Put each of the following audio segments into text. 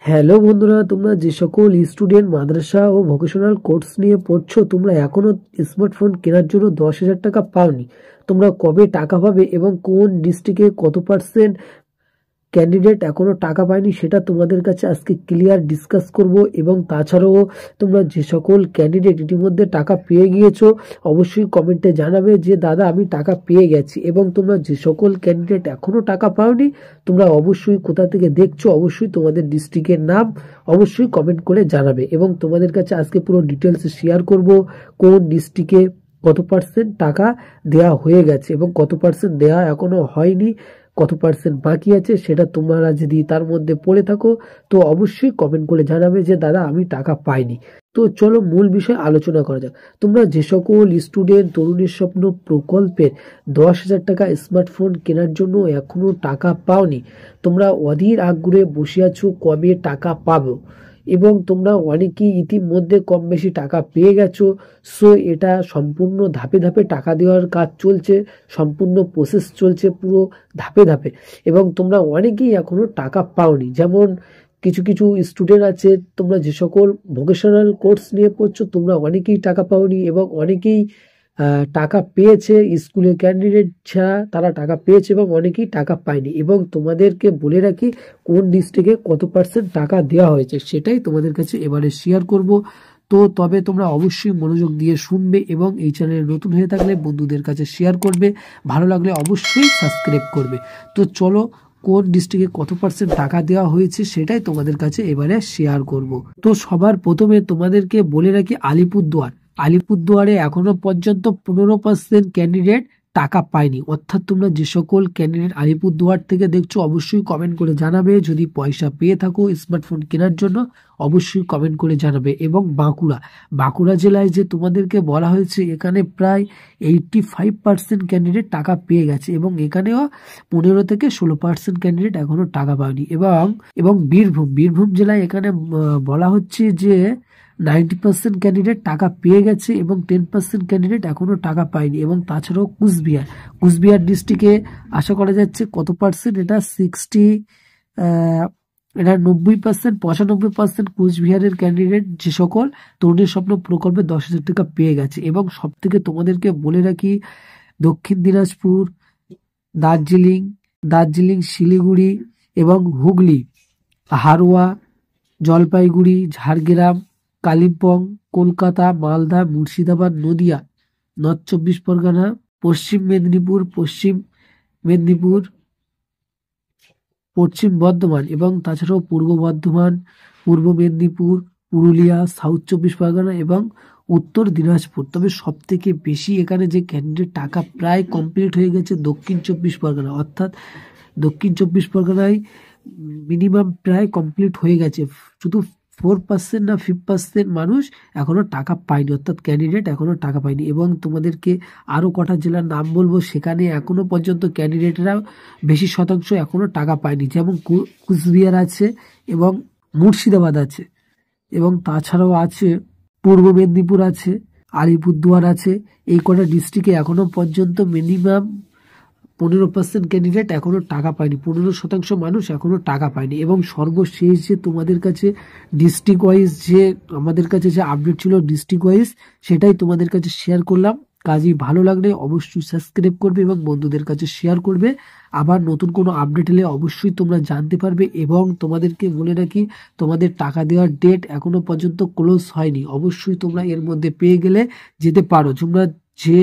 Hello বন্ধুরা, তোমরা যে সকল স্টুডেন্ট মাদ্রাসা ও ভোকেশনাল কোর্স নিয়ে পড়ছো, তোমরা এখনো স্মার্টফোন কেনার জন্য 10,000 টাকা পাওনি। তোমরা কবে টাকা পাবে এবং কোন ডিস্ট্রিক্টে কত পার্সেন্ট ক্যান্ডিডেট এখনো টাকা পায়নি সেটা তোমাদের কাছে আজকে ক্লিয়ার ডিসকাস করব। এবং তাছাড়াও তোমরা যে সকল ক্যান্ডিডেট ইতিমধ্যে টাকা পেয়ে গিয়েছো, অবশ্যই কমেন্টে জানাবে যে দাদা আমি টাকা পেয়ে গেছি। এবং তোমরা যে সকল ক্যান্ডিডেট এখনো টাকা পাওনি, তোমরা অবশ্যই কোথা থেকে দেখছো, অবশ্যই তোমাদের ডিস্ট্রিক্টের নাম অবশ্যই কমেন্ট করে জানাবে। এবং তোমাদের কাছে আজকে পুরো ডিটেলস শেয়ার করব কোন ডিস্ট্রিক্টে কত পার্সেন্ট টাকা দেওয়া হয়ে গেছে এবং কত পার্সেন্ট দেওয়া এখনো হয়নি, কত পার্সেন্ট বাকি আছে সেটা তোমরা যদি তার মধ্যে পড়ে থাকো তো অবশ্যই কমেন্ট করে জানাবে যে দাদা আমি টাকা পাইনি। তো চলো মূল বিষয় আলোচনা করা যাক। তোমরা যে সকল স্টুডেন্ট তরুণের স্বপ্ন প্রকল্পের 10,000 টাকা স্মার্টফোন কেনার জন্য এখনো টাকা পাওনি, তোমরা অধীর আগ্রহে বসে আছো কবে টাকা পাবো। এবং তোমরা অনেকেই ইতিমধ্যে কম বেশি টাকা পেয়ে গেছো। সো এটা সম্পূর্ণ ধাপে ধাপে টাকা দেওয়ার কাজ চলছে, সম্পূর্ণ প্রসেস চলছে পুরো ধাপে ধাপে। এবং তোমরা অনেকেই এখনো টাকা পাওনি, যেমন কিছু কিছু স্টুডেন্ট আছে, তোমরা যে সকল ভোকেশনাল কোর্স নিয়ে পড়ছো তোমরা অনেকেই টাকা পাওনি এবং অনেকেই টাকা পেয়েছে, স্কুলের ক্যান্ডিডেট ছাড়া তারা টাকা পেয়েছে এবং অনেকেই টাকা পায়নি। এবং তোমাদেরকে বলে রাখি কোন ডিস্ট্রিক্টে কত পার্সেন্ট টাকা দেওয়া হয়েছে সেটাই তোমাদের কাছে এবারে শেয়ার করব। তো তবে তোমরা অবশ্যই মনোযোগ দিয়ে শুনবে এবং এই চ্যানেলে নতুন হয়ে থাকলে বন্ধুদের কাছে শেয়ার করবে, ভালো লাগলে অবশ্যই সাবস্ক্রাইব করবে। তো চলো কোন ডিস্ট্রিক্টে কত পার্সেন্ট টাকা দেওয়া হয়েছে সেটাই তোমাদের কাছে এবারে শেয়ার করব। তো সবার প্রথমে তোমাদেরকে বলে রাখি আলিপুরদুয়ারে এখনো পর্যন্ত 15% ক্যান্ডিডেট টাকা পায়নি। অর্থাৎ তোমরা যে সকল ক্যান্ডিডেট আলিপুরদুয়ার থেকে দেখছো অবশ্যই কমেন্ট করে জানাবে, যদি পয়সা পেয়ে থাকো স্মার্টফোন কেনার জন্য অবশ্যই কমেন্ট করে জানাবে। এবং বাঁকুড়া জেলায় যে তোমাদেরকে বলা হয়েছে এখানে প্রায় 85% ক্যান্ডিডেট টাকা পেয়ে গেছে এবং এখানেও 15 থেকে 16% ক্যান্ডিডেট এখনো টাকা পায়নি। এবং বীরভূম জেলায় এখানে বলা হচ্ছে যে 90% ক্যান্ডিডেট টাকা পেয়ে গেছে এবং 10% ক্যান্ডিডেট এখনো টাকা পায়নি। এবং তাছাড়াও কুচবিহার ডিস্ট্রিক্টে আশা করা যাচ্ছে কত পার্সেন্ট, এটা 90%, 95% কুচবিহারের ক্যান্ডিডেট যে সকল তরুণের স্বপ্ন প্রকল্পে 10,000 টাকা পেয়ে গেছে। এবং সব থেকে তোমাদেরকে বলে রাখি দক্ষিণ দিনাজপুর, দার্জিলিং, শিলিগুড়ি এবং হুগলি, হারোয়া, জলপাইগুড়ি, ঝাড়গ্রাম, কালিম্পং, কলকাতা, মালদা, মুর্শিদাবাদ, নদিয়া, নর্থ 24 পরগনা, পশ্চিম মেদিনীপুর, পশ্চিম বর্ধমান এবং তাছাড়াও পূর্ব বর্ধমান, পূর্ব মেদিনীপুর, পুরুলিয়া, সাউথ 24 পরগনা এবং উত্তর দিনাজপুর। তবে সব থেকে বেশি এখানে যে ক্যান্ডিডেট টাকা প্রায় কমপ্লিট হয়ে গেছে দক্ষিণ 24 পরগনা। অর্থাৎ দক্ষিণ 24 পরগনায় মিনিমাম প্রায় কমপ্লিট হয়ে গেছে, শুধু 4% না 5% মানুষ এখনো টাকা পায়নি, অর্থাৎ ক্যান্ডিডেট এখনো টাকা পায়নি। এবং তোমাদেরকে আরো কটা জেলার নাম বলবো, সেখানে এখনো পর্যন্ত ক্যান্ডিডেটরা বেশি শতাংশ এখনো টাকা পায়নি, যেমন কুচবিহার আছে এবং মুর্শিদাবাদ আছে এবং তাছাড়াও আছে পূর্ব মেদিনীপুর আছে, আলিপুরদুয়ার আছে। এই কটা ডিস্ট্রিক্টে এখনো পর্যন্ত মিনিমাম 15% ক্যান্ডিডেট এখনো টাকা পায়নি, 15% মানুষ এখনো টাকা পায়নি। এবং সর্বশেষ যে তোমাদের কাছে ডিস্ট্রিক্ট ওয়াইজ যে আমাদের কাছে যে আপডেট ছিল ডিস্ট্রিক্ট ওয়াইজ, সেটাই তোমাদের কাছে শেয়ার করলাম। কাজেই ভালো লাগলে অবশ্যই সাবস্ক্রাইব করবে এবং বন্ধুদের কাছে শেয়ার করবে। আবার নতুন কোনো আপডেট এলে অবশ্যই তোমরা জানতে পারবে। এবং তোমাদেরকে বলে রাখি তোমাদের টাকা দেওয়ার ডেট এখনো পর্যন্ত ক্লোজ হয়নি, অবশ্যই তোমরা এর মধ্যে পেয়ে গেলে যেতে পারো। তোমরা যে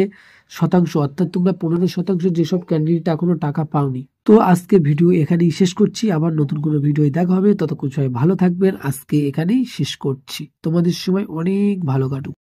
শতাংশ, অর্থাৎ তোমরা 15% যেসব ক্যান্ডিডেট এখনো টাকা পাওনি। তো আজকে ভিডিও এখানেই শেষ করছি, আবার নতুন কোনো ভিডিও দেখা হবে, ততক্ষণ সবাই ভালো থাকবেন। আজকে এখানেই শেষ করছি, তোমাদের সময় অনেক ভালো কাটুক।